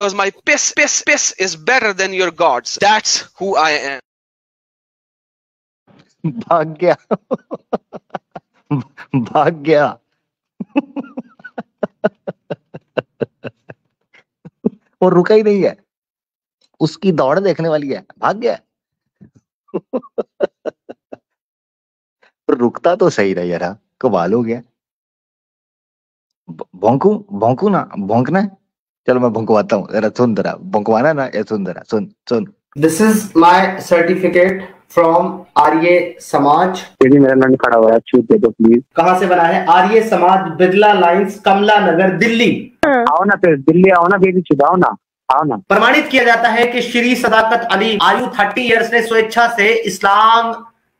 because my piss is better than your gods. That's who I am. भाग गया भाग गया और रुका ही नहीं है, उसकी दौड़ देखने वाली है, भाग गया रुकता तो सही रहा यार, कमाल हो गया। भौंकू भौंकू ना, भौंकना है, चलो मैं भौंकवाता हूँ जरा, सुन जरा, भौंकवाना ना, ये सुन जरा, सुन सुन। This is my certificate from Arya Samaj. मेरा नाम खड़ा हुआ है, छूट दे दो प्लीज। कहाँ से बना है? आर्य समाज, बिरला लाइंस, कमला नगर, दिल्ली। आओ ना फिर दिल्ली, आओ ना बेबी, छुपाओ ना, आओ ना। प्रमाणित किया जाता है कि श्री सदाकत अली आयु 30 इयर्स ने स्वेच्छा से इस्लाम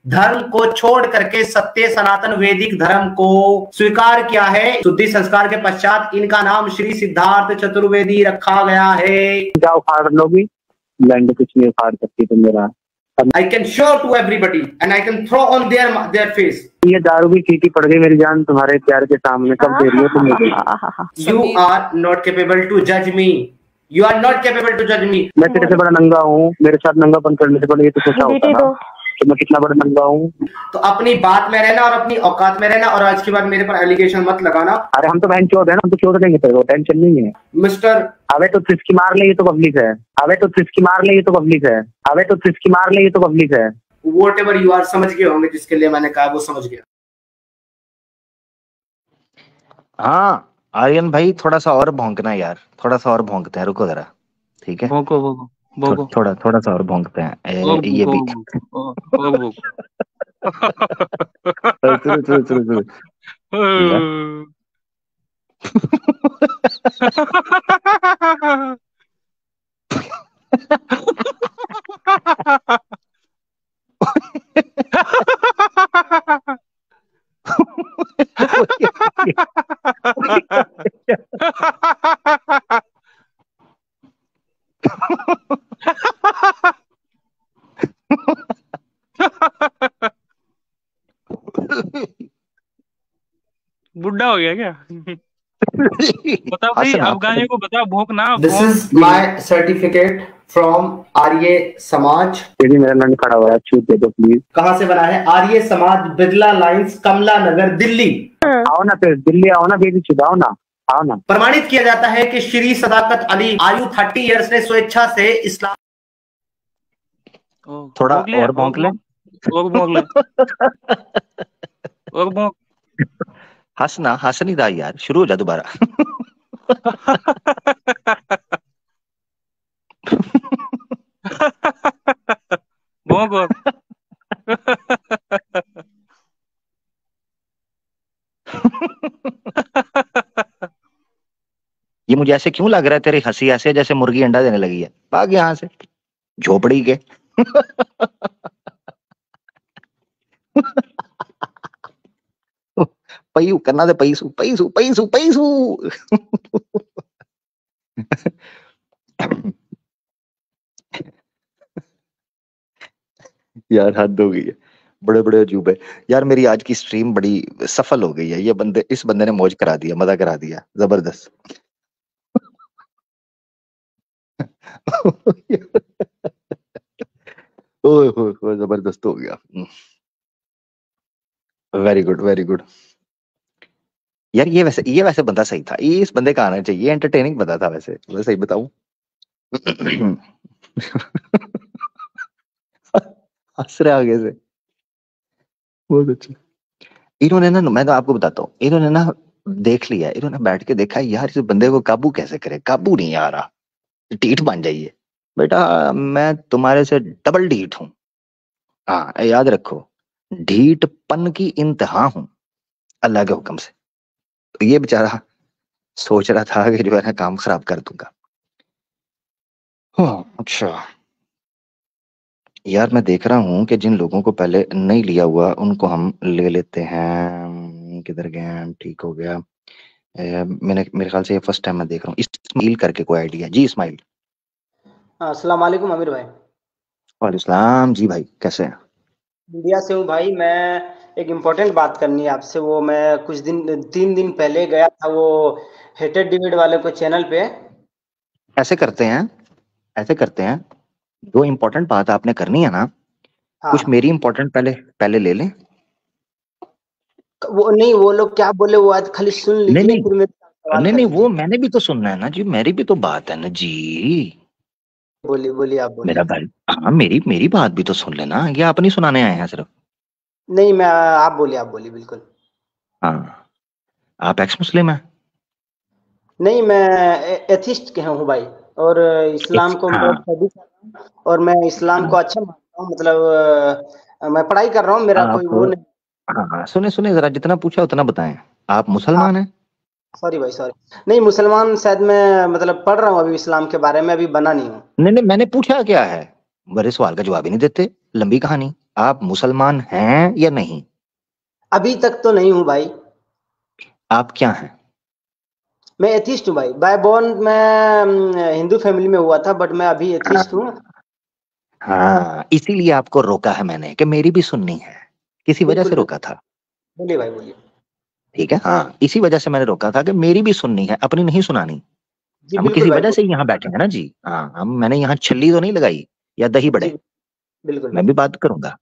धर्म को छोड़ करके सत्य सनातन वैदिक धर्म को स्वीकार किया है। शुद्धि संस्कार के पश्चात इनका नाम श्री सिद्धार्थ चतुर्वेदी रखा गया है। क्या उखाड़ लोगी? लैंड कुछ नहीं उखाड़ सकती तुम मेरा। I can show to everybody and I can throw on their face. ये दारू भी फीकी पड़ गई मेरी जान तुम्हारे प्यार के सामने, कब दे रही हो तुम मुझे? You are not capable to judge me. You are not capable to judge me. मैं तेरे से बड़ा नंगा हूँ, मेरे साथ नंगापन करने से पहले ये तो सोचा होता ना कि मैं कितना बड़ा नंगा हूँ। तो अपनी बात में रहना और अपनी औकात में रहना, और आज के बाद मेरे पर एलिगेशन मत लगाना। अरे हम तो बहन चोद है ना, हम तो चोद देंगे तेरे को, टेंशन नहीं है। मिस्टर अबे तो सिस्की मार ले, ये तो पब्लिक है। अबे तो सिस्की मार ले, ये तो पब्लिक है। अबे तो सिस्की मार ले, ये तो पब्लिक है। व्हाटएवर यू आर, समझ गए होंगे जिसके लिए मैंने कहा वो समझ गया। हाँ आर्यन भाई, थोड़ा सा और भौंकना यार, थोड़ा सा और भौंकते हैं, रुको जरा, ठीक है? भौंको भौंको भौंको, थोड़ा सा और भौंकते हैं, ये भी शुरू बुढ़ा हो गया क्या? बता भाई, अब गाने को बता, भौंकना। This is my certificate from Arya Samaj. मेरा नाम खड़ा हुआ है, छूट दे दो प्लीज। कहाँ से बना है? आर्य समाज, बिरला लाइंस, कमला नगर, दिल्ली। आओ ना फिर दिल्ली, आओ ना बेबी, छुपाओ ना, आओ ना। प्रमाणित किया जाता है कि श्री सदाकत अली आयु 30 इयर्स ने स्वेच्छा से इस्लाम। थोड़ा और भौंक ले, और भौंक ले, और भौंक। हंसना, हंस नहीं रहा यार, शुरू हो जा दोबारा। भौंक। ये मुझे ऐसे क्यों लग रहा है, तेरी हंसी ऐसे जैसे मुर्गी अंडा देने लगी है। भाग यहाँ से झोपड़ी के। पयू करना दे, पैसू पैसू पैसू पैसू। यार हद हो गई है, बड़े बड़े अजूबे यार। मेरी आज की स्ट्रीम बड़ी सफल हो गई है, ये इस बंदे ने मौज करा दिया, मजा करा दिया, जबरदस्त। ओए जबरदस्त हो गया। वेरी गुड वेरी गुड यार। ये वैसे बंदा सही था, ये इस बंदे का आना चाहिए, एंटरटेनिंग बंदा था वैसे, मैं सही बताऊं। हंस रहे आगे से, बहुत अच्छा। इन्होंने ना, मैं तो आपको बताता हूँ, इन्होंने ना देख लिया, इन्होंने बैठ के देखा यार इस बंदे को काबू कैसे करे, काबू नहीं आ रहा, ढीठ बन जाइए बेटा, मैं तुम्हारे से डबल ढीठ हूं। हाँ याद रखो, ढीठपन की इंतहा हूं अल्लाह के हुक्म से। तो ये बेचारा सोच रहा था कि जो है ना काम खराब कर दूंगा। अच्छा यार, मैं देख रहा हूँ कि जिन लोगों को पहले नहीं लिया हुआ उनको हम ले लेते हैं। किधर गए? ठीक हो गया। मेरे ख्याल से ये फर्स्ट टाइम मैं देख रहा हूँ। इस्माइल करके कोई आइडिया? जी इस्माइल। अस्सलाम वालेकुम आमिर भाई। वालेकुम सलाम जी भाई, कैसे हैं? इंडिया से हूँ भाई। मैं एक इम्पोर्टेंट बात करनी है आपसे। वो मैं कुछ दिन 3 दिन पहले गया था वो हेटेड डिबेट वाले को चैनल पे। ऐसे करते हैं, जो इम्पोर्टेंट बात आपने करनी है ना, हाँ कुछ मेरी इम्पोर्टेंट पहले ले लें। वो नहीं, वो लोग क्या बोले वो आज खाली सुन नहीं लीजिए, फिर मेरे साथ सवाल नहीं कर नहीं, वो लीजिए। मैंने भी तो सुनना है ना जी, मेरी भी तो बात है ना जी। बोलिए बोलिए, आप मेरा बोलिए। भाई, हाँ, मेरी बात भी तो सुन लेना, ये आप नहीं सुनाने आए हैं सिर्फ। नहीं, मैं आप बोलिए बिल्कुल। हाँ, आप एक्स मुस्लिम हैं। नहीं, मैं एथिस्ट के हूँ भाई, और इस्लाम को मैं हाँ, स्टडी कर रहा हूँ, और मैं इस्लाम को हाँ, अच्छा मानता हूँ, मतलब मैं पढ़ाई कर रहा हूँ, मेरा कोई वो आप, नहीं। हाँ हाँ, सुने जरा, जितना पूछा उतना बताएं। आप हाँ, मुसलमान हैं? सॉरी भाई, सॉरी। नहीं, मुसलमान शायद मैं मतलब पढ़ रहा हूँ अभी इस्लाम के बारे में, अभी बना नहीं हूँ। नहीं नहीं, मैंने पूछा क्या है, मेरे सवाल का जवाब ही नहीं देते, लंबी कहानी। आप मुसलमान हैं या नहीं? अभी तक तो नहीं हूँ भाई। आप क्या हैं? मैं एथिस्ट हूँ भाई, बाय बॉर्न मैं हिंदू फैमिली में हुआ था, बट मैं अभी एथिस्ट हूँ। हाँ, इसीलिए आपको रोका है मैंने कि मेरी भी सुननी है, किसी वजह बिल्कुल से बिल्कुल। रोका था। बोलिए भाई, बोलिए। ठीक है, हाँ, इसी वजह से मैंने रोका था कि मेरी भी सुननी है, अपनी नहीं सुनानी। जी हम बिल्कुल किसी भाई, वजह से बोलिए। ही यहाँ बैठे हैं ना जी। हाँ, हम, मैंने यहाँ छल्ली तो नहीं लगाई या दही जी बड़े। बिल्कुल मैं भी बिल्कुल। बात करूंगा।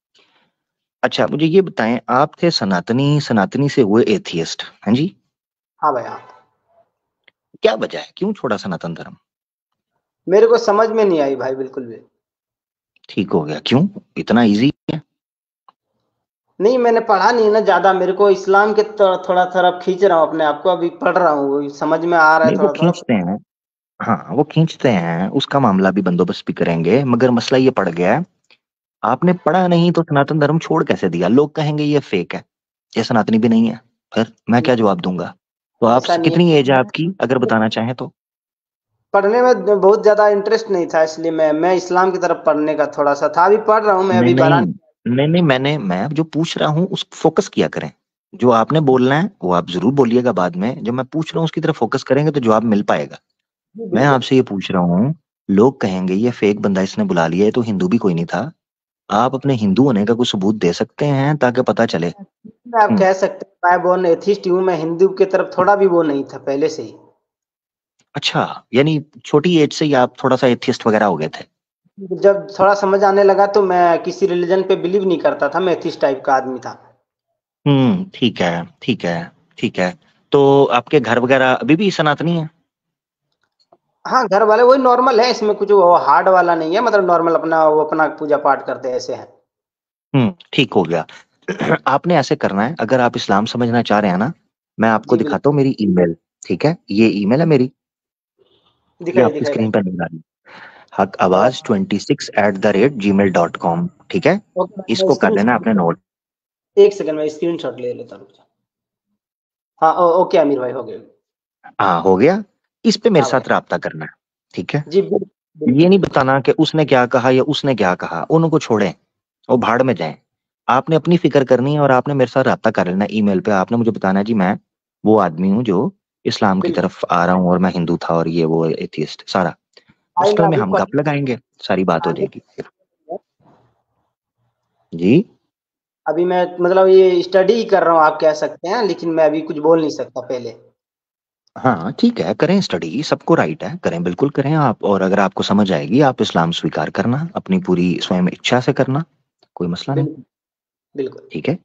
अच्छा, मुझे ये बताएं, आप थे सनातनी से हुए एथियस्ट, हैं जी? हाँ भाई, हाँ। क्या वजह है, क्यों छोड़ा सनातन धर्म? मेरे को समझ में नहीं आई भाई, बिल्कुल भी। ठीक हो गया, क्यों? इतना इजी है? नहीं, मैंने पढ़ा नहीं ना ज्यादा, मेरे को इस्लाम के थोड़ा तरफ खींच रहा हूँ अपने आप को, अभी पढ़ रहा हूँ, वही समझ में आ रहा है नहीं, वो थोड़ा थोड़ा। खींचते हैं। हाँ, वो खींचते हैं, उसका मामला भी बंदोबस्त भी करेंगे, मगर मसला ये पड़ गया है, आपने पढ़ा नहीं तो सनातन धर्म छोड़ कैसे दिया? लोग कहेंगे ये फेक है, ये सनातनी भी नहीं है, फिर मैं क्या जवाब दूंगा? तो आप, ऐसा नहीं कितनी एज है है, आपकी, अगर बताना चाहें तो? पढ़ने में बहुत ज्यादा इंटरेस्ट नहीं था, इसलिए मैं इस्लाम की तरफ पढ़ने का थोड़ा सा था, अभी पढ़ रहा हूँ मैं, नहीं अभी नहीं, बना। नहीं मैं अब जो पूछ रहा हूँ उस फोकस किया करें। जो आपने बोलना है वो आप जरूर बोलिएगा, बाद में जो मैं पूछ रहा हूँ उसकी तरफ फोकस करेंगे तो जवाब मिल पाएगा। जी मैं बिल्कुल। आपसे ये पूछ रहा हूँ, लोग कहेंगे ये फेक बंदा इसने बुला लिया, ये तो हिंदू भी कोई नहीं था। आप अपने हिंदू होने का कोई सबूत दे सकते हैं ताकि पता चले? आप कह सकते हैं मैं बोर्न एथिस्ट हूँ, मैं हिंदू की तरफ थोड़ा भी वो नहीं था पहले से ही। अच्छा, यानी छोटी एज से ही आप थोड़ा सा एथियस्ट वगैरह हो गए थे? जब थोड़ा समझ आने लगा तो मैं किसी रिलीजन पे बिलीव नहीं करता था, मैं एथिस्ट टाइप का आदमी था। ठीक है, ठीक है, ठीक है। तो आपके घर वगैरह अभी भी सनातनी है? हाँ, घर वाले वही नॉर्मल है, इसमें कुछ वो हार्ड वाला नहीं है, मतलब नॉर्मल अपना वो अपना पूजा पाठ करते हैं, ऐसे है। ठीक हो गया। आपने ऐसे करना है, अगर आप इस्लाम समझना चाह रहे हैं ना, मैं आपको जी दिखाता बिल्कुल। हूँ मेरी ईमेल। ठीक है, ये ईमेल है मेरी, ये दिखाइए आपकी दिखाइए स्क्रीन भाई। पर निकल रही है, हक जरा। आवाज 26@gmail.com। ठीक है, ओके भाई, मैं इसको कर स्क्रीन, लेना अपने नोट। एक सेकंड में स्क्रीन शॉट ले लेता हूँ। हाँ, ओके अमीर भाई, हो गया। हाँ, हो गया। इस पे मेरे हाँ भाई। साथ राब्ता करना है। ठीक है, जी बिल्कुल ये नहीं बिल्कुल। बताना कि उसने क्या कहा या उसने क्या कहा, उनको छोड़ें, वो भाड़ में जाएं। आपने अपनी फिक्र करनी है और आपने मेरे साथ राब्ता कर लेना ईमेल पे। आपने मुझे बताना है जी, मैं वो आदमी हूँ जो इस्लाम की बिल्कुल तरफ आ रहा हूँ और मैं हिंदू था और ये वो एथियस्ट सारा। भाई, मैं पर्सनल में अभी हम पढ़, गप लगाएंगे, सारी बात हो हाँ, जाएगी। जी, अभी मैं मतलब ये स्टडी ही कर रहा हूँ, आप कह सकते हैं, लेकिन मैं अभी कुछ बोल नहीं सकता पहले। हाँ, ठीक है, करें स्टडी, सबको राइट है, करें, बिल्कुल करें आप। और अगर आपको समझ आएगी, आप इस्लाम स्वीकार करना, अपनी पूरी स्वयं इच्छा से करना, कोई मसला नहीं। बिल्कुल बिल्कुल। ठीक है,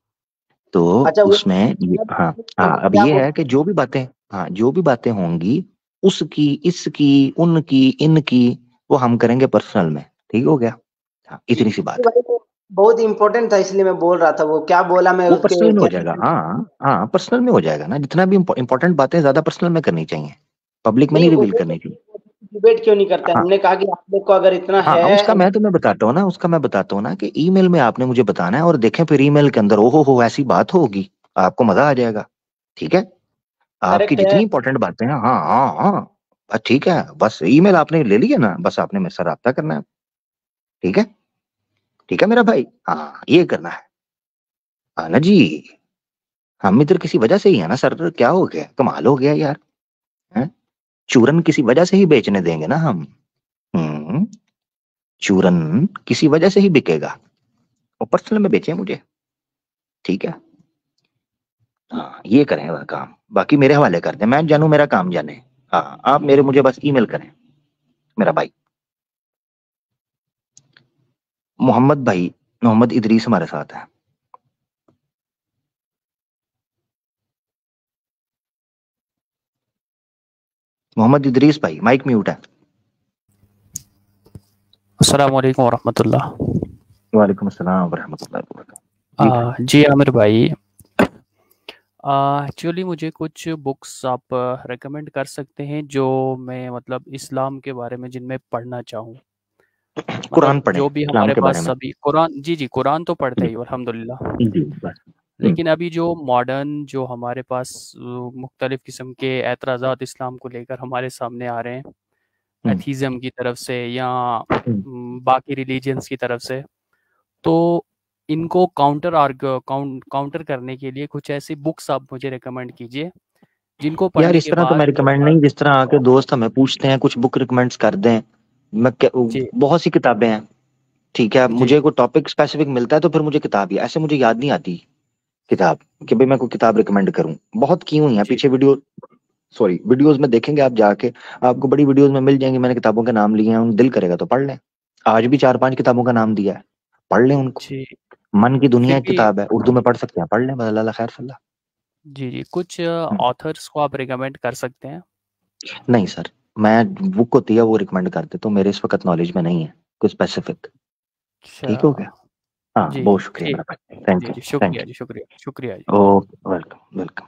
तो अच्छा वो उसमें ये, हाँ, हाँ, अब क्या ये बोल। है कि जो भी बातें, हाँ, जो भी बातें होंगी, उसकी, इसकी, उनकी, इनकी, वो हम करेंगे पर्सनल में। ठीक हो गया? हाँ, जी इतनी सी बात है। भाई, वो बहुत इंपॉर्टेंट था, इसलिए मैं बोल रहा था, वो क्या बोला मैं वो उसके पर्सनल में हो क्या। जाएगा, हाँ हाँ, पर्सनल में हो जाएगा ना, जितना भी इंपॉर्टेंट बातें ज्यादा पर्सनल में करनी चाहिए, पब्लिक में नहीं, नहीं वो रिवील करनी चाहिए। डिबेट क्यों नहीं करते, हाँ हमने कहा कि आप लोग को अगर इतना हाँ, है। उसका मैं तुम्हें बताता हूँ ना, उसका मैं बताता हूँ ना कि ईमेल में आपने मुझे बताना है, और देखें फिर ईमेल के अंदर, ओहो हो, ऐसी बात होगी, आपको मजा आ जाएगा। ठीक है, आपकी करेक्ट है। जितनी इंपॉर्टेंट बातें हैं, हाँ हाँ हाँ, बस ठीक है, बस ईमेल आपने ले लिया ना, बस आपने मेरे साथ राब्ता करना है। ठीक है, ठीक है मेरा भाई, हाँ, ये करना है। हाँ ना जी, हम इधर किसी वजह से ही है ना सर, क्या हो गया, कमाल हो गया यार, हैं? चूरन किसी वजह से ही बेचने देंगे ना हम। हम्म, चूरन किसी वजह से ही बिकेगा, और पर्सनल में बेचे मुझे। ठीक है, हाँ, ये करें वह काम, बाकी मेरे हवाले कर दें, मैं जानू मेरा काम जाने। हाँ, आप मेरे मुझे बस ईमेल करें। मेरा भाई मोहम्मद इदरीस हमारे साथ है। मोहम्मद इदरीस भाई माइक म्यूट है। अस्सलाम वालेकुम वरहमतुल्लाह। वालेकुम अस्सलाम वरहमतुल्लाहि वबरकातुहू। जी आमिर भाई, एक्चुअली मुझे कुछ बुक्स आप रेकमेंड कर सकते हैं जो मैं मतलब इस्लाम के बारे में जिनमें पढ़ना चाहूँ। कुरान मतलब पढ़ें जो भी इस्लाम हमारे के बारे पास में। अभी कुरान, जी कुरान तो पढ़ते ही अल्हम्दुलिल्लाह। जी बस। लेकिन अभी जो मॉडर्न जो हमारे पास मुख्तलिफ किस्म के एतराज़ात इस्लाम को लेकर हमारे सामने आ रहे हैं, एथीज़म की तरफ से या बाकी रिलीजन्स की तरफ से, तो इनको काउंटर करने के लिए कुछ ऐसी बुक्स आप मुझे रिकमेंड कीजिए जिनको यार पढ़ने इस के तरह तो बाद मैं रिकमेंड नहीं, जिस तरह आके दोस्त हमें पूछते हैं कुछ बुक रिकमेंड्स कर दें, जी बहुत सी किताबें हैं, ठीक है, जी मुझे कोई टॉपिक स्पेसिफिक मिलता है तो फिर मुझे किताब ही ऐसे मुझे याद नहीं आती किताब कि भाई मैं कोई किताब रिकमेंड करूं। बहुत की हुई है जी पीछे वीडियोस में देखेंगे आप जाके, आपको बड़ी वीडियोस में मिल जाएंगी, मैंने किताबों के नाम लिए हैं, उन दिल करेगा तो पढ़ लें। आज भी 4-5 किताबों का नाम दिया है, पढ़ लें उनको। जी मन की दुनिया फिर एक भी किताब है, उर्दू में पढ़ सकते हैं, पढ़ लें, अल्लाह खैर फल्ला। जी जी कुछ ऑथर्स को आप रिकमेंड कर सकते हैं। नहीं सर, मैं बुक होती है वो रिकमेंड कर देता हूँ, मेरे इस वक्त नॉलेज में नहीं है कोई स्पेसिफिक। ठीक हो गया? अच्छा हाँ जी बहुत शुक्रिया ठीक, मेरा भाई, थैंक जी यू जी थैंक शुक्रिया जी, यू। शुक्रिया शुक्रिया जी। Okay, welcome welcome.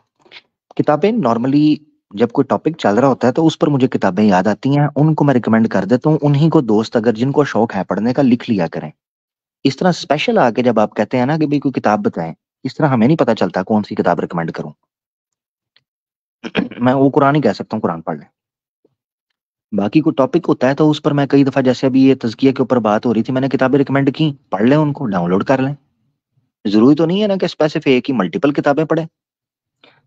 किताबें नॉर्मली जब कोई टॉपिक चल रहा होता है तो उस पर मुझे किताबें याद आती हैं, उनको मैं रिकमेंड कर देता हूँ। उन्हीं को दोस्त अगर जिनको शौक है पढ़ने का लिख लिया करें। इस तरह स्पेशल आके जब आप कहते हैं ना कि भाई कोई किताब बताएं, इस तरह हमें नहीं पता चलता कौन सी किताब रिकमेंड करूं। मैं वो कुरान ही कह सकता हूँ, कुरान पढ़ लें। बाकी कोई टॉपिक होता है तो उस पर मैं कई दफा, जैसे अभी ये तज़किया के ऊपर बात हो रही थी, मैंने किताबें रिकमेंड की, पढ़ लें उनको, डाउनलोड कर लें। जरूरी तो नहीं है ना कि स्पेसिफिक एक ही मल्टीपल किताबें पढ़े।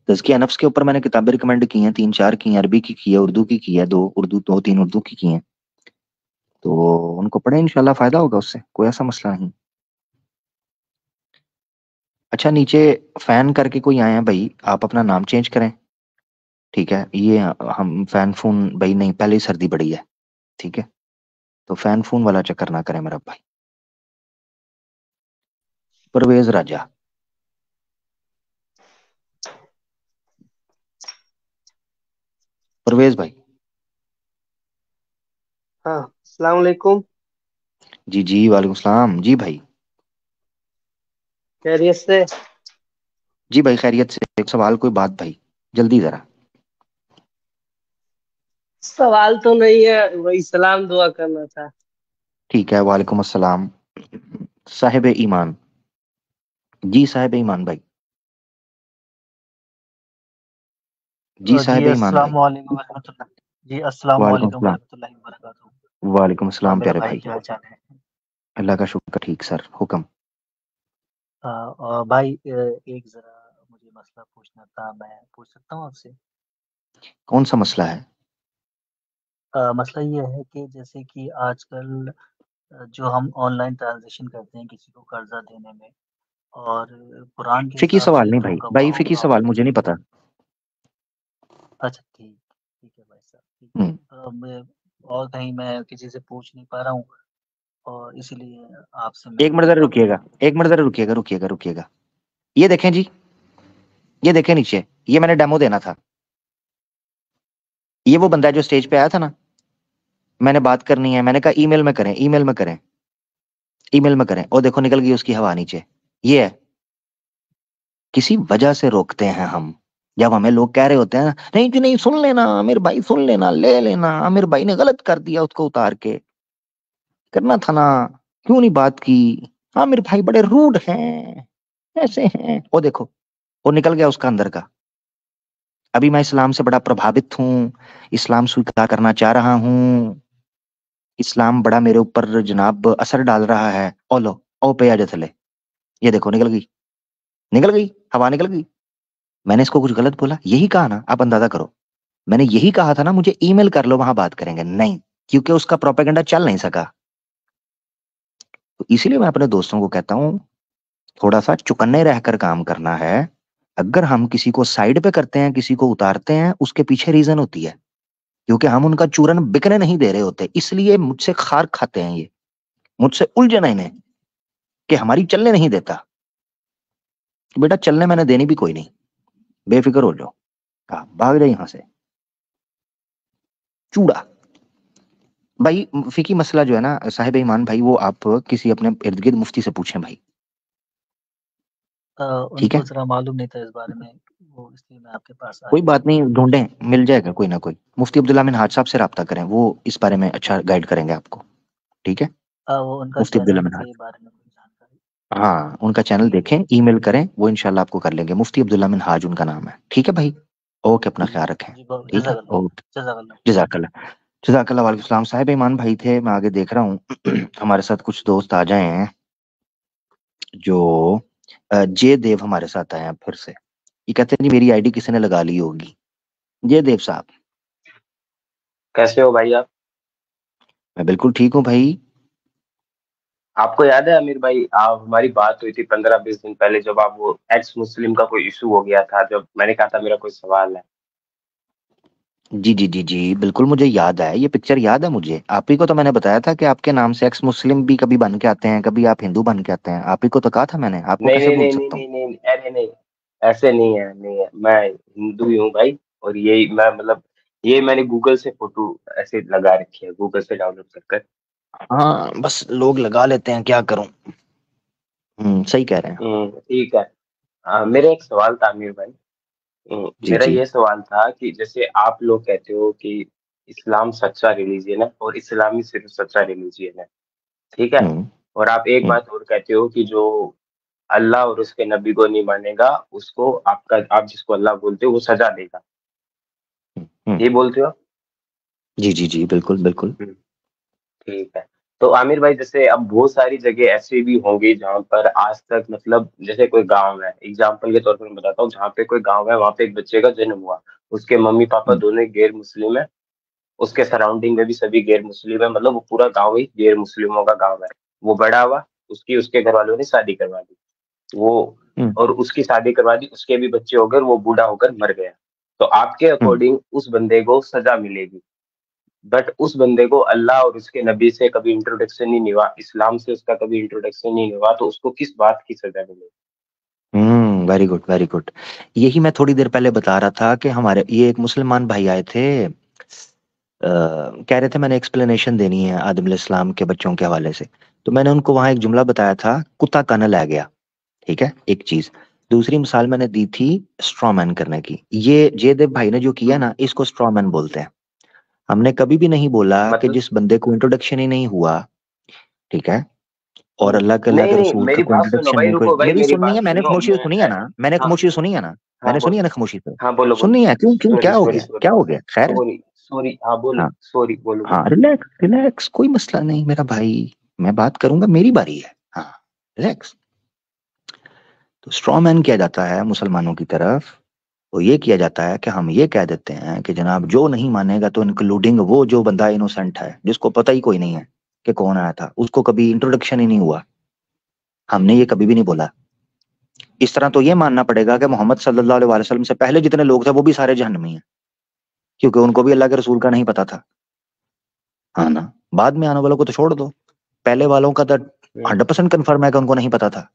तज़किया नफ्स के ऊपर मैंने किताबें रिकमेंड की हैं, 3-4 की हैं, अरबी की है, उर्दू की है, 2-3 उर्दू की हैं। तो उनको पढ़े, इंशाल्लाह फायदा होगा उससे, कोई ऐसा मसला नहीं। अच्छा नीचे फैन करके कोई आए हैं भाई, आप अपना नाम चेंज करें, ठीक है? ये हम फैन फोन भाई नहीं, पहले ही सर्दी बढ़ी है, ठीक है? तो फैन फोन वाला चक्कर ना करें मेरा भाई। परवेज राजा, परवेज भाई। हाँ, अस्सलाम वालेकुम। जी जी वालेकुम सलाम जी भाई। खैरियत से? जी भाई खैरियत से। एक सवाल कोई बात भाई, जल्दी जरा। सवाल तो नहीं है, वही सलाम दुआ करना था। ठीक है, वालेकुम अस्सलाम साहिब ईमान। जी साहिब ईमान भाई, जी जी साहिब ईमान अस्सलाम भाई। वालेकुम रहमतुल्लाह। जी अस्सलाम वालेकुम वालेकुम सलाम। रहमतुल्लाहि व बरकातहू। वालेकुम सलाम मेरे प्यारे भाई भाई। क्या हाल चाल है? अल्लाह का शुक्र, ठीक सर, हुक्म। भाई एक जरा मुझे मसला पूछना था, मैं पूछ सकता हूँ आपसे? कौन सा मसला है? मसला ये है कि जैसे कि आजकल जो हम ऑनलाइन ट्रांजैक्शन करते हैं किसी को कर्जा देने में, और कुरान के फिकी हिसाब सवाल से नहीं जो भाई, भाई गवाहों फिकी का। सवाल मुझे नहीं पता। अच्छा ठीक, ठीक है भाई साहब, ठीक है। हम्म, मैं और कहीं मैं किसी से पूछ नहीं पा रहा हूँ, और इसीलिए आपसे एक मैं मिनट जरा पूछ रहा हूँ। रुकिएगा, एक मिनट जरा रुकिएगा, रुकिएगा रुकिएगा। ये देखें जी, ये देखें नीचे, ये मैंने डेमो देना था। ये वो बंदा है जो स्टेज पे आया था ना, मैंने बात करनी है, मैंने कहा ईमेल में करें, ईमेल में करें, ईमेल में करें, और देखो निकल गई उसकी हवा नीचे। ये है, किसी वजह से रोकते हैं हम। जब हमें लोग कह रहे होते हैं नहीं जी नहीं, सुन लेना आमिर भाई, सुन लेना, ले लेना, आमिर भाई ने गलत कर दिया, उसको उतार के करना था ना, क्यों नहीं बात की, आमिर भाई बड़े रूड हैं, ऐसे हैं, वो देखो, वो निकल गया उसका अंदर का। अभी मैं इस्लाम से बड़ा प्रभावित हूँ, इस्लाम स्वीकार करना चाह रहा हूँ, इस्लाम बड़ा मेरे ऊपर जनाब असर डाल रहा है, ओ लो, ओ पे आ जा थले। ये देखो निकल गई, निकल गई, हवा निकल गई। मैंने इसको कुछ गलत बोला? यही कहा ना, आप अंदाजा करो, मैंने यही कहा था ना मुझे ईमेल कर लो, वहां बात करेंगे, नहीं, क्योंकि उसका प्रोपेगेंडा चल नहीं सका। तो इसीलिए मैं अपने दोस्तों को कहता हूँ थोड़ा सा चुकन्ने रहकर काम करना है। अगर हम किसी को साइड पे करते हैं, किसी को उतारते हैं, उसके पीछे रीजन होती है। क्योंकि हम उनका चूरन बिकने नहीं दे रहे होते, इसलिए मुझसे खार खाते हैं ये, मुझसे उलझन है इन्हें कि हमारी चलने नहीं देता। बेटा चलने मैंने देनी भी कोई नहीं, बेफिक्र हो जाओ, भाग जाए यहां से चूड़ा। भाई फिकी मसला जो है ना साहिब ईमान भाई, वो आप किसी अपने इर्द गिर्द मुफ्ती से पूछें भाई, ठीक है? उनको जरा मालूम नहीं था इस बारे में, वो इसलिए मैं आपके पास आया। कोई बात नहीं, ढूंढें, मिल जाएगा कोई ना कोई। मुफ्ती अब्दुल्ला मिन हाज साहब से रब्ता करें, वो इस बारे में अच्छा गाइड करेंगे आपको, ठीक है? वो उनका मुफ्ती अब्दुल्ला चैनल मिन हाज, के बारे में कोई जानकारी? हाँ उनका चैनल देखें, ईमेल करें, वो इंशाल्लाह आपको कर लेंगे। मुफ्ती अब्दुल्ला मिन हाज उनका नाम है, ठीक है भाई? ओके, अपना ख्याल रखें, ठीक है? ओके, जज़ाकल्लाह। जज़ाकल्लाह। वालेकुम सलाम। साहिब ईमान भाई थे, मैं आगे देख रहा हूँ हमारे साथ कुछ दोस्त आ जाए हैं, जो जय देव हमारे साथ आए हैं फिर से। ये कहते हैं जी मेरी आईडी किसी ने लगा ली होगी। जय देव साहब कैसे हो भाई आप? मैं बिल्कुल ठीक हूँ भाई। आपको याद है आमिर भाई, आप हमारी बात हुई थी 15-20 दिन पहले, जब आप वो एक्स मुस्लिम का कोई इशू हो गया था, जब मैंने कहा था मेरा कोई सवाल है। जी जी जी जी बिल्कुल मुझे याद है, ये पिक्चर याद है मुझे। आप ही को तो मैंने बताया था कि आपके नाम से एक्स मुस्लिम भी कभी बन के आते हैं, कभी आप हिंदू बन के आते हैं। आप ही को तो कहा था मैंने, आपको नहीं कैसे नहीं भूल नहीं नहीं सकता हूँ? नहीं नहीं, अरे नहीं, ऐसे नहीं है, नहीं है, मैं हिंदू ही हूँ भाई। और यही मैं मतलब ये मैंने गूगल से फोटो ऐसे लगा रखी है, गूगल से डाउनलोड कर कर। हाँ बस लोग लगा लेते हैं, क्या करूं। सही कह रहे हैं। ठीक है। मेरा एक सवाल था आमिर भाई। जी मेरा जी ये सवाल था कि जैसे आप लोग कहते हो कि इस्लाम सच्चा रिलीजियन है और इस्लामी सिर्फ सच्चा रिलीजियन है, ठीक है? और आप एक बात और कहते हो कि जो अल्लाह और उसके नबी को नहीं मानेगा, उसको आप जिसको अल्लाह बोलते हो वो सजा देगा, ये बोलते हो? जी जी जी बिल्कुल बिल्कुल। ठीक है। तो आमिर भाई जैसे अब बहुत सारी जगह ऐसे भी होंगी जहाँ पर आज तक मतलब जैसे कोई गांव है, एग्जाम्पल के तौर पर मैं बताता हूँ, जहाँ पे कोई गांव है, वहाँ पे एक बच्चे का जन्म हुआ, उसके मम्मी पापा दोनों गैर मुस्लिम है, उसके सराउंडिंग में भी सभी गैर मुस्लिम है, मतलब वो पूरा गांव ही गैर मुस्लिमों का गांव है। वो बड़ा हुआ, उसके घर वालों ने शादी करवा दी, वो और उसकी शादी करवा दी, उसके भी बच्चे हो गए, वो बूढ़ा होकर मर गया। तो आपके अकॉर्डिंग उस बंदे को सजा मिलेगी, बट उस बंदे को अल्लाह और उसके नबी से कभी इंट्रोडक्शन नहीं हुआ, इस्लाम से उसका कभी इंट्रोडक्शन नहीं हुआ, तो उसको किस बात की सजा मिलेगी? Very good very good. यही मैं थोड़ी देर पहले बता रहा था कि हमारे ये एक मुसलमान भाई आए थे, कह रहे थे मैंने एक्सप्लेनेशन देनी है आदम अलैहिस्सलाम के बच्चों के हवाले से। तो मैंने उनको वहां एक जुमला बताया था, कुत्ता काना लै गया, ठीक है, एक चीज। दूसरी मिसाल मैंने दी थी स्ट्रॉमैन करने की। ये जयदेव भाई ने जो किया ना, इसको स्ट्रॉमैन बोलते हैं। हमने कभी भी नहीं बोला कि जिस बंदे को इंट्रोडक्शन ही नहीं हुआ, ठीक है, और अल्लाह के नहीं नहीं, रसूल का मेरी कोई बात सुनो इंट्रोडक्शन भाई, नहीं, रुको भाई, मेरी मेरी सुननी बात है, मैंने सुनो। खामोशी से सुनी है ना, मैंने खामोशी से सुनी है ना, मैंने सुनी है ना खामोशी से। हाँ बोलो बोलो। सुननी है, क्यों क्यों, क्या हो सॉरी गया, सॉरी क्या हो गया? खैर सॉरी सॉरी, हाँ बोलो, हाँ सॉरी बोलो हाँ, बोलो। रिलैक्स रिलैक्स, कोई मसला नहीं मेरा भाई, मैं बात करूंगा, मेरी बारी है, हाँ रिलैक्स। तो स्ट्रॉ मैन किया जाता है मुसलमानों की तरफ, तो ये किया जाता है कि हम ये कह देते हैं कि जनाब जो नहीं मानेगा, तो इंक्लूडिंग वो जो बंदा इनोसेंट है, जिसको पता ही कोई नहीं है कि कौन आया था, उसको कभी इंट्रोडक्शन ही नहीं हुआ, हमने ये कभी भी नहीं बोला। इस तरह तो ये मानना पड़ेगा कि मोहम्मद सल्लल्लाहु अलैहि वसल्लम से पहले जितने लोग थे वो भी सारे जहन्नमी हैं, क्योंकि उनको भी अल्लाह के रसूल का नहीं पता था, हाँ ना। बाद में आने वालों को तो छोड़ दो, पहले वालों का तो 100% कन्फर्म है कि उनको नहीं पता था।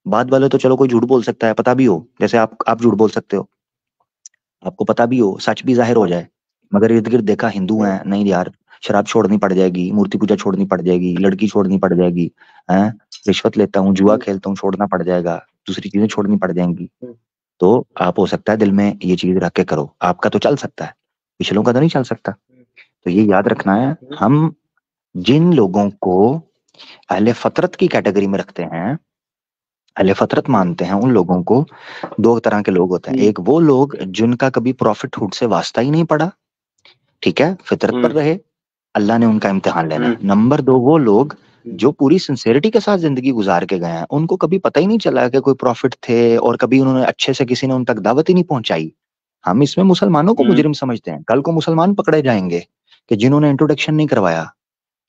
बाद वाले तो चलो कोई झूठ बोल सकता है, पता भी हो, जैसे आप झूठ बोल सकते हो, आपको पता भी हो, सच भी जाहिर हो जाए, मगर इर्द गिर्द देखा हिंदू हैं, नहीं यार शराब छोड़नी पड़ जाएगी, मूर्ति पूजा छोड़नी पड़ जाएगी, लड़की छोड़नी पड़ जाएगी, हैं, रिश्वत लेता हूँ, जुआ खेलता हूँ, छोड़ना पड़ जाएगा, दूसरी चीजें छोड़नी पड़ जाएंगी। तो आप हो सकता है दिल में ये चीज रख के करो, आपका तो चल सकता है, पिछलों का तो नहीं चल सकता। तो ये याद रखना है, हम जिन लोगों को अहले फतरत की कैटेगरी में रखते हैं, अहले फतरत मानते हैं, उन लोगों को दो तरह के लोग होते हैं। एक वो लोग जिनका कभी प्रॉफिटहुड से वास्ता ही नहीं पड़ा, ठीक है, फितरत पर रहे, अल्लाह ने उनका इम्तिहान लेना है। नंबर दो वो लोग जो पूरी सिंसेरिटी के साथ जिंदगी गुजार के गए हैं, उनको कभी पता ही नहीं चला कि कोई प्रॉफिट थे, और कभी उन्होंने अच्छे से किसी ने उन तक दावत ही नहीं पहुंचाई। हम इसमें मुसलमानों को मुजरिम समझते हैं, कल को मुसलमान पकड़े जाएंगे कि जिन्होंने इंट्रोडक्शन नहीं करवाया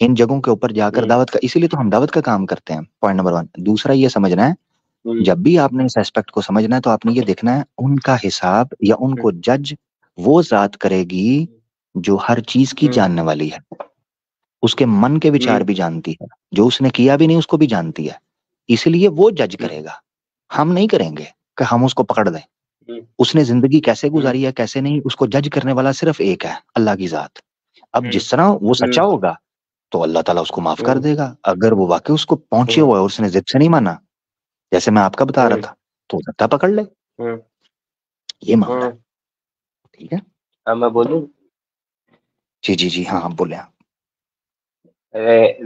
इन जगहों के ऊपर जाकर दावत का, इसीलिए तो हम दावत का काम करते हैं, पॉइंट नंबर 1। दूसरा ये समझना है, जब भी आपने इस एस्पेक्ट को समझना है, तो आपने ये देखना है उनका हिसाब या उनको जज वो जात करेगी जो हर चीज की जानने वाली है, उसके मन के विचार भी जानती है, जो उसने किया भी नहीं उसको भी जानती है, इसलिए वो जज करेगा। हम नहीं करेंगे कि हम उसको पकड़ दें। उसने जिंदगी कैसे गुजारी है कैसे नहीं, उसको जज करने वाला सिर्फ एक है, अल्लाह की जात। अब जिस तरह वो सच्चा होगा तो अल्लाह ताला उसको माफ कर देगा। अगर वो वाकई उसको पहुंचे हुआ है और उसने जिद से नहीं माना, जैसे मैं आपका बता रहा था, तो हो सकता है पकड़ ले। ये मामला है। ठीक है, अब मैं बोलूं? जी जी जी, हाँ हाँ बोले आप।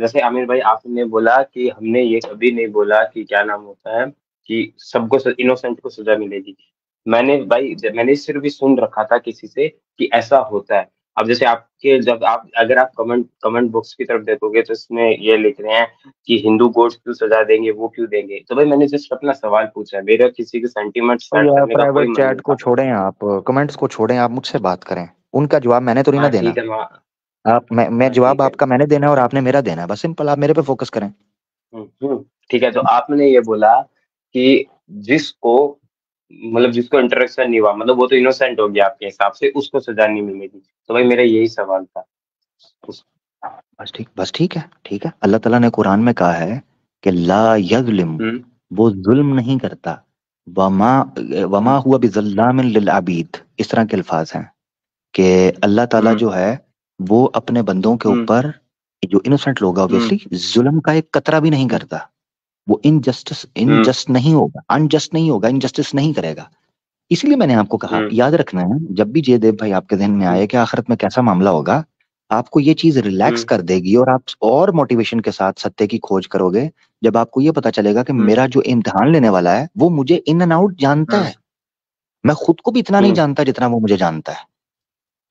जैसे आमिर भाई आपने बोला कि हमने ये कभी नहीं बोला कि क्या नाम होता है कि सबको इनोसेंट को सजा मिलेगी। मैंने सिर्फ भी सुन रखा था किसी से कि ऐसा होता है। अब जैसे आपके जब आप अगर आप कमेंट बॉक्स की तरफ देखोगे तो इसमें ये लिख रहे हैं कि हिंदू गॉड्स क्यों सजा देंगे, वो क्यों देंगे। तो भाई मैंने जस्ट अपना सवाल पूछा है, मेरा किसी के सेंटीमेंट सेट करने का कोई प्राइवेट मन चैट नहीं को था। छोड़ें आप, कमेंट्स को छोड़ें, आप मुझसे बात करें। उनका जवाब मैंने तो नहीं ना हाँ देना। ठीक है, आप मैं हाँ जवाब ठीक है। आपका मैंने देना है और आपने मेरा देना है, बस सिंपल। आप मेरे पे फोकस करें। ठीक है। तो आपने ये बोला कि जिसको मतलब जिसको इंटरेक्शन नहीं हुआ, मतलब वो तो इनोसेंट हो गया आपके हिसाब से, उसको सजा नहीं मिलेगी। तो भाई मेरा यही सवाल था। बस ठीक है, ठीक है। अल्लाह ताला ने कुरान में कहा है कि ला यज़लिम, वो जुल्म नहीं करता, वमा हुआ बिज़ल्लामिन लिल अबीद, इस तरह के अल्फाज हैं कि अल्लाह ताला जो है वो अपने बंदों के ऊपर, जो इनोसेंट लोग ऑब्वियसली, जुल्म का एक कतरा भी नहीं करता। वो इनजस्ट नहीं होगा, अनजस्ट नहीं होगा, इनजस्टिस नहीं करेगा। इसलिए मैंने आपको कहा, याद रखना है, जब भी जयदेव भाई आपके ध्यान में आए कि आखिरत में कैसा मामला होगा, आपको ये चीज रिलैक्स कर देगी और आप और मोटिवेशन के साथ सत्य की खोज करोगे। जब आपको ये पता चलेगा कि मेरा जो इम्तिहान लेने वाला है वो मुझे इन एंड आउट जानता है, मैं खुद को भी इतना नहीं जानता जितना वो मुझे जानता है,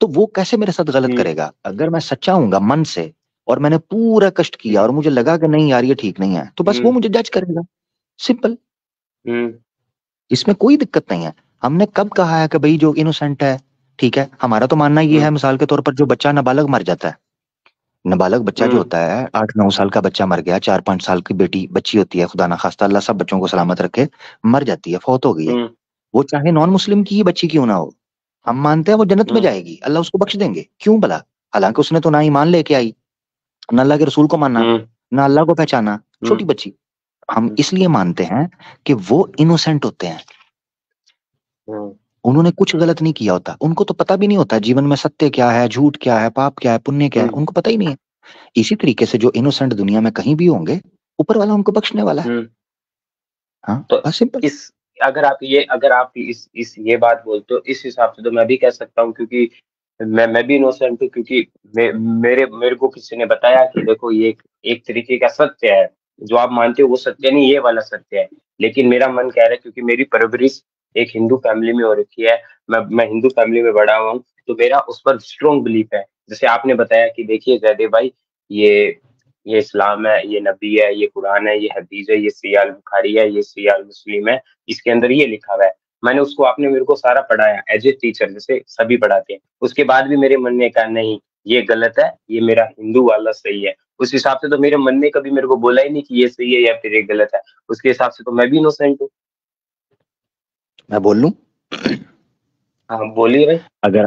तो वो कैसे मेरे साथ गलत करेगा। अगर मैं सच्चा हूंगा मन से और मैंने पूरा कष्ट किया और मुझे लगा कि नहीं यार ये ठीक नहीं है, तो बस वो मुझे जज करेगा, सिंपल। इसमें कोई दिक्कत नहीं है। हमने कब कहा है कि भाई जो इनोसेंट है, ठीक है, हमारा तो मानना ये है, मिसाल के तौर पर जो बच्चा नाबालग मर जाता है, नाबालग बच्चा जो होता है, 8-9 साल का बच्चा मर गया, 4-5 साल की बच्ची होती है, खुदा ना खास्ता, अल्लाह सब बच्चों को सलामत रखे, मर जाती है, फौत हो गई है, वो चाहे नॉन मुस्लिम की ही बच्ची क्यों ना हो, हम मानते हैं वो जन्नत में जाएगी, अल्लाह उसको बख्श देंगे। क्यों भला? हालांकि उसने तो ना ईमान लेके आई, ना अल्लाह के रसूल को माना, ना अल्लाह को पहचाना, छोटी बच्ची। हम इसलिए मानते हैं कि वो इनोसेंट होते हैं, उन्होंने कुछ गलत नहीं किया होता, उनको तो पता भी नहीं होता जीवन में सत्य क्या है, झूठ क्या है, पाप क्या है, पुण्य क्या है, उनको पता ही नहीं है। इसी तरीके से जो इनोसेंट दुनिया में कहीं भी होंगे, ऊपर वाला उनको बख्शने वाला है। हाँ, तो अगर आप इस ये बात बोलते हो, इस हिसाब से तो मैं भी कह सकता हूँ, क्योंकि मैं भी इनोसेंट हूँ, क्योंकि मेरे को किसी ने बताया कि देखो ये एक तरीके का सत्य है, जो आप मानते हो वो सत्य नहीं, ये वाला सत्य है। लेकिन मेरा मन कह रहा है, क्योंकि मेरी परवरिश एक हिंदू फैमिली में हो रखी है, मैं हिंदू फैमिली में बड़ा हुआ हूँ, तो मेरा उस पर स्ट्रॉन्ग बिलीफ है। जैसे आपने बताया कि देखिए जयदेव भाई, ये इस्लाम है, ये नबी है, ये कुरान है, ये हदीस है, ये सियाल बुखारी है, ये सियाल मुस्लिम है, इसके अंदर ये लिखा हुआ है। मैंने उसको, आपने मेरे को सारा पढ़ाया एज ए टीचर, जैसे सभी पढ़ाते हैं। उसके बाद भी मेरे मन ने कहा नहीं ये गलत है, ये मेरा हिंदू वाला सही है। उस हिसाब से तो मेरे मन ने कभी मेरे को बोला ही नहीं कि ये सही है या फिर ये गलत है। उसके हिसाब से तो मैं भी इनोसेंट हूँ। मैं बोल लूं? हाँ बोलिए भाई।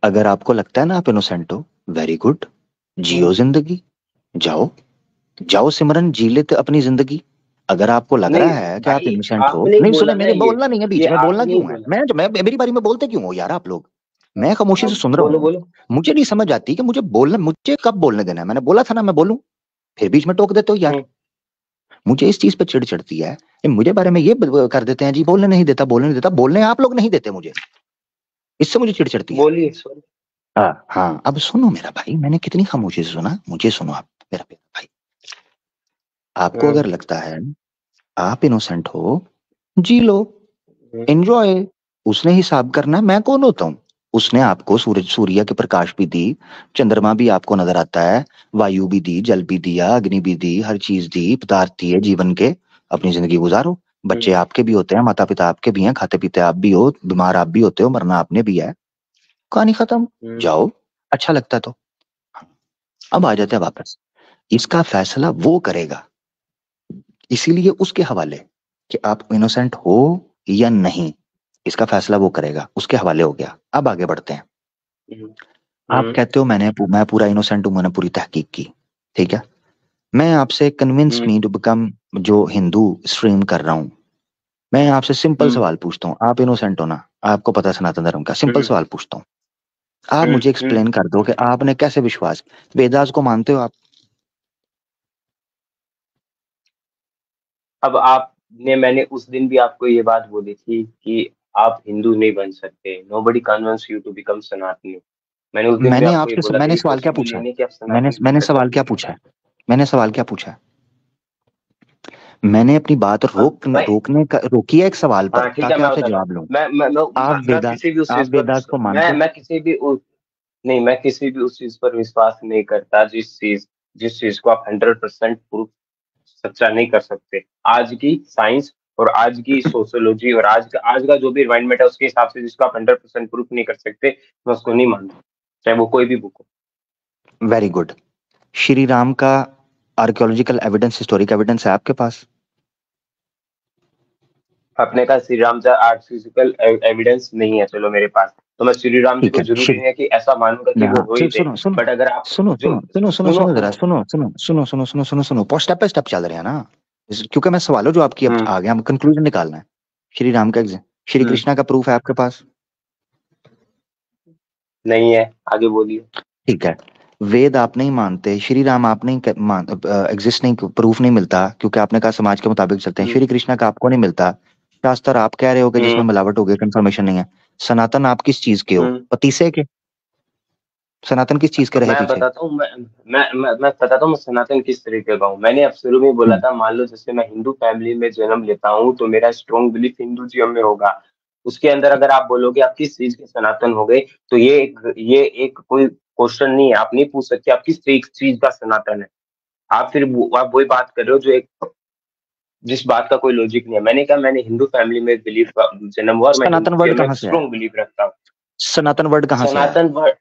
अगर आपको लगता है ना आप इनोसेंट हो, वेरी गुड, जियो जिंदगी, जाओ सिमरन, जी लेते अपनी जिंदगी। अगर आपको लग रहा है कि आप इनोसेंट हो, नहीं सुने, मेरे बोलना नहीं है बीच में, बोलना क्यों है? मैं मेरी बारी में बोलते क्यों हो यार आप लोग? मैं खामोशी से सुन रहा हूँ, मुझे नहीं समझ आती कि मुझे कब बोलने देना है। मैंने बोला था ना मैं बोलूं, फिर बीच में टोक देते हो यार। मुझे इस चीज पे चिढ़ चढ़ती है, मुझे बारे में ये कर देते हैं जी, बोलने नहीं देता, बोलने आप लोग नहीं देते मुझे, इससे मुझे चिढ़ चढ़ती है। बोलिए। हाँ, अब सुनो मेरा भाई, मैंने कितनी खामोशी से सुना, मुझे सुनो आप मेरा भाई। आपको अगर लगता है आप इनोसेंट हो, जी लो, एंजॉय। उसने हिसाब करना, मैं कौन होता हूँ? उसने आपको सूर्य के प्रकाश भी दी, चंद्रमा भी आपको नजर आता है, वायु भी दी, जल भी दिया, अग्नि भी दी, हर चीज दी, पदार्थ दिए जीवन के। अपनी जिंदगी गुजारो। बच्चे आपके भी होते हैं, माता पिता आपके भी हैं, खाते पीते आप भी हो, बीमार आप भी होते हो, मरना आपने भी है, कहानी खत्म। जाओ, अच्छा लगता तो। अब आ जाते हैं वापस, इसका फैसला वो करेगा, इसीलिए उसके हवाले कि आप इनोसेंट हो या नहीं, इसका फैसला वो करेगा, उसके हवाले हो गया। अब आगे बढ़ते हैं। आप कहते हो मैं पूरा इनोसेंट हूँ, मैंने पूरी तहकीक की, ठीक है। मैं आपसे कन्विंस मी टू बिकम जो हिंदू स्ट्रीम कर रहा हूँ, मैं आपसे सिंपल सवाल पूछता हूँ, आप इनोसेंट हो ना, आपको पता सनातन धर्म का, सिंपल सवाल पूछता हूँ, आप मुझे एक्सप्लेन कर दो कि आपने कैसे विश्वास, वेदास को मानते हो आप? अब आपने, मैंने उस दिन भी आपको ये बात बोली थी कि आप हिंदू नहीं बन सकते, nobody convince you to become Sanatani. मैंने उस दिन भी मैंने आपको ये बोला था, मैंने ये सवाल क्या पॉसिबल पूछा नहीं है? है कि आप सनातन बन मैंने सकते। सवाल क्या पूछा है? मैंने सवाल क्या पूछा है? मैंने अपनी बात रोकी है एक सवाल पर, हाँ ठीक है, ताकि मैं आपसे बताता हूँ। जवाब लूं। मैं किसी भी उस चीज आप पर वेदास को मानते हो? मैं किसी भी नहीं, मैं किसी भी उस चीज पर विश्वास नहीं करता जिस चीज को आप 100% प्रूफ सच्चा नहीं कर सकते। आज की साइंस और आज की सोशियोलॉजी और आज का जो भी एनवायरनमेंट है उसके हिसाब से जिसको आप 100% प्रूफ नहीं कर सकते, मैं उसको नहीं मानता, चाहे वो कोई भी बुक हो। Very good. श्री राम का आर्कियोलॉजिकल एविडेंस, हिस्टोरिक एविडेंस है आपके पास? अपने का श्री राम का आर्टिफिशियल एविडेंस नहीं है, चलो मेरे पास, तो मैं श्री राम जी ठीक को है, जरूरी नहीं है कि ऐसा मानूंगा कि वो हो ही थे। बट अगर आप सुनो जरा, सुनो स्टेप बाय स्टेप चल रहे हैं ना, क्योंकि मैं सवालों जो आपकी अब आ गया, हम कंक्लूजन निकालना है। श्री राम का श्री कृष्णा का प्रूफ है आपके पास? नहीं है, आगे बोलिए। ठीक है, वेद आप नहीं मानते, श्री राम आप नहीं एग्जिस्ट नहीं, प्रूफ नहीं मिलता क्योंकि आपने कहा समाज के मुताबिक चलते हैं। श्री कृष्णा का आपको नहीं मिलता, शास्त्र आप कह रहे हो कि जिसमें मिलावट हो गई, कंफर्मेशन नहीं है। सनातन आप किस चीज के हो? पतीसे के? सनातन किस चीज के रहे मैं पीछे? बताता हूँ, मैं बताता हूँ मैं सनातन किस तरीके का हूँ। मैंने अब शुरू में बोला था, मान लो जैसे मैं हिंदू फैमिली में जन्म लेता हूँ तो मेरा स्ट्रॉन्ग बिलीफ हिंदूइज्म में होगा। उसके अंदर अगर आप बोलोगे आप किस चीज के सनातन हो गए, तो ये एक कोई क्वेश्चन नहीं है, आप नहीं पूछ सकते आप किस चीज का सनातन है। आप फिर आप वही बात कर रहे हो जो एक जिस बात का कोई लॉजिक नहीं है। मैंने कहा मैंने हिंदू फैमिली में बिलीफ जन्म हुआ और मैं सनातन वर्ड हिंदू में कहाँ से है? स्ट्रॉन्ग बिलीफ रखता हूँ। सनातन वर्ड कहाँ से है? सनातन वर्ड,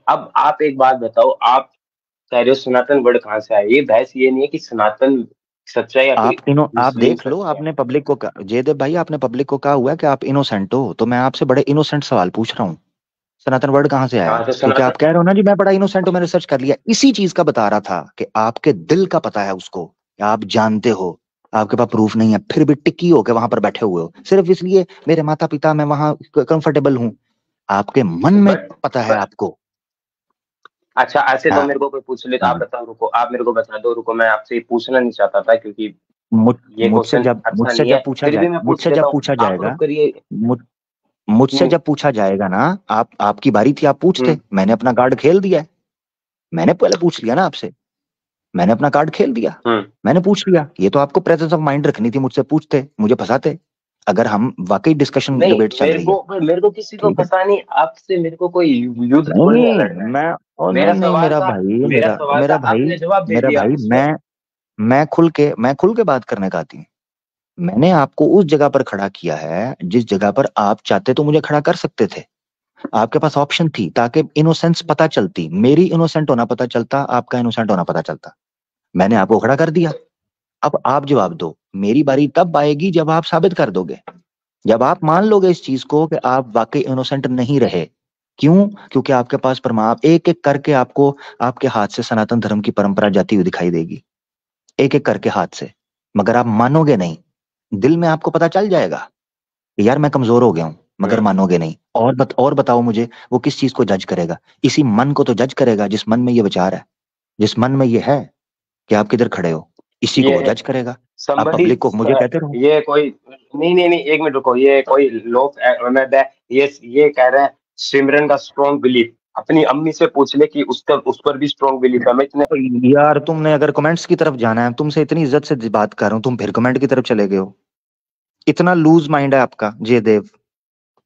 अब आप एक बात बताओ, आप कह रहे हो सनातन वर्ड कहाँ से आया? ये बहस ये नहीं है कि सनातन सच्चा है या कोई आप मुस्लिम देख लो, सच्चा है। आपने पब्लिक को जयदेव भाई, आपने पब्लिक को कहा हुआ है कि आप इनोसेंट हो, तो मैं आपसे बड़े इनोसेंट सवाल पूछ रहा हूँ, सनातन वर्ड कहाँ से आया? हाँ, तो क्योंकि आप कह रहे हो ना जी मैं बड़ा इनोसेंट हूँ, मैंने रिसर्च कर लिया, इसी चीज का बता रहा था कि आपके दिल का पता है उसको, आप जानते हो, आपके पास प्रूफ नहीं है, फिर भी टिकी हो के वहां पर बैठे हुए हो सिर्फ इसलिए मेरे माता पिता, मैं वहां कंफर्टेबल हूँ। आपके मन में पता है आपको। अच्छा, ऐसे तो मेरे को कोई पूछ ले, आप बताओ, रुको, आप मेरे को बता दो, रुको, मैं आपसे पूछना नहीं चाहता था क्योंकि ये मुझसे क्वेश्चन अच्छा नहीं है, फिर भी मैं पूछ मुझसे लेता जब हूँ, पूछा आप जाएगा, प्रूफ करिए। मुझसे जब पूछा जाएगा ना, आपकी बारी थी, आप पूछते, मैंने अपना कार्ड खेल दिया है, मैंने पहले पूछ लिया ना आपसे, मैंने अपना कार्ड खेल दिया, मैंने पूछ लिया। ये तो आपको प्रेजेंस ऑफ माइंड रखनी थी, मुझसे पूछते, मुझे फंसाते, अगर हम वाकई डिस्कशन डिबेट चल रही है। मेरे को किसी को फंसा नहीं, आपसे मेरे को कोई युद्ध थोड़ी है लड़ना है। मेरा नहीं, सवाल मेरा था, भाई, मेरा सवाल था, आपने जवाब दे दिया उसमें। मैं खुल के बात करने का आती हूँ। मैंने आपको उस जगह पर खड़ा किया है जिस जगह पर आप चाहते तो मुझे खड़ा कर सकते थे, आपके पास ऑप्शन थी, ताकि इनोसेंस पता चलती, मेरी इनोसेंट होना पता चलता, आपका इनोसेंट होना पता चलता। मैंने आपको खड़ा कर दिया, अब आप जवाब दो। मेरी बारी तब आएगी जब आप साबित कर दोगे, जब आप मान लोगे इस चीज को कि आप वाकई इनोसेंट नहीं रहे। क्यों? क्योंकि आपके पास प्रमाण, एक एक करके आपको आपके हाथ से सनातन धर्म की परंपरा जाती हुई दिखाई देगी, एक एक करके हाथ से, मगर आप मानोगे नहीं। दिल में आपको पता चल जाएगा यार मैं कमजोर हो गया हूं, मगर मानोगे नहीं। और बताओ मुझे, वो किस चीज को जज करेगा? इसी मन को तो जज करेगा जिस मन में ये विचार है, जिस मन में ये है कि आप किधर खड़े हो, इसी को वो जज करेगा। आप पब्लिक को मुझे कहते रहो। ये कोई नहीं, एक मिनट रुको, ये कोई लोग ये कह रहा है सिमरन का स्ट्रॉन्ग बिलीफ, अपनी अम्मी से पूछ ले कि उस पर भी स्ट्रॉन्ग बिलीफ है। मैं इतने यार तुमने अगर कमेंट्स की तरफ जाना है, तुमसे इतनी इज्जत से बात कर रहा हूं, तुम फिर कमेंट की तरफ चले गए हो। इतना लूज माइंड है आपका जयदेव,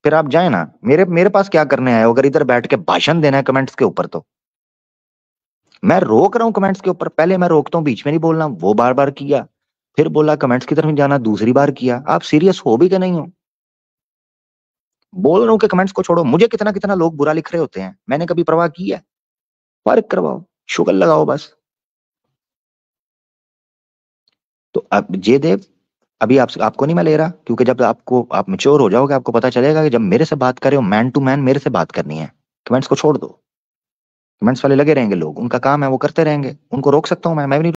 फिर आप जाए ना, मेरे पास क्या करने आए हो? अगर इधर बैठ के भाषण देना है कमेंट्स के ऊपर, तो मैं रोक रहा हूं कमेंट्स के ऊपर। पहले मैं रोकता हूं, बीच में नहीं बोलना, वो बार बार किया, फिर बोला कमेंट्स की तरफ जाना, दूसरी बार किया। आप सीरियस हो भी कि नहीं हो? बोल रहा हूं कि कमेंट्स को छोड़ो। मुझे कितना कितना लोग बुरा लिख रहे होते हैं, मैंने कभी परवाह की है? फर्क करवाओ, शुगर लगाओ बस। तो अब जयदेव, अभी आपको नहीं मैं ले रहा, क्योंकि जब आप मैच्योर हो जाओगे, आपको पता चलेगा कि जब मेरे से बात करे हो मैन टू मैन, मेरे से बात करनी है, कमेंट्स को छोड़ दो। कमेंट्स वाले लगे रहेंगे लोग, उनका काम है, वो करते रहेंगे, उनको रोक सकता हूँ मैं भी नहीं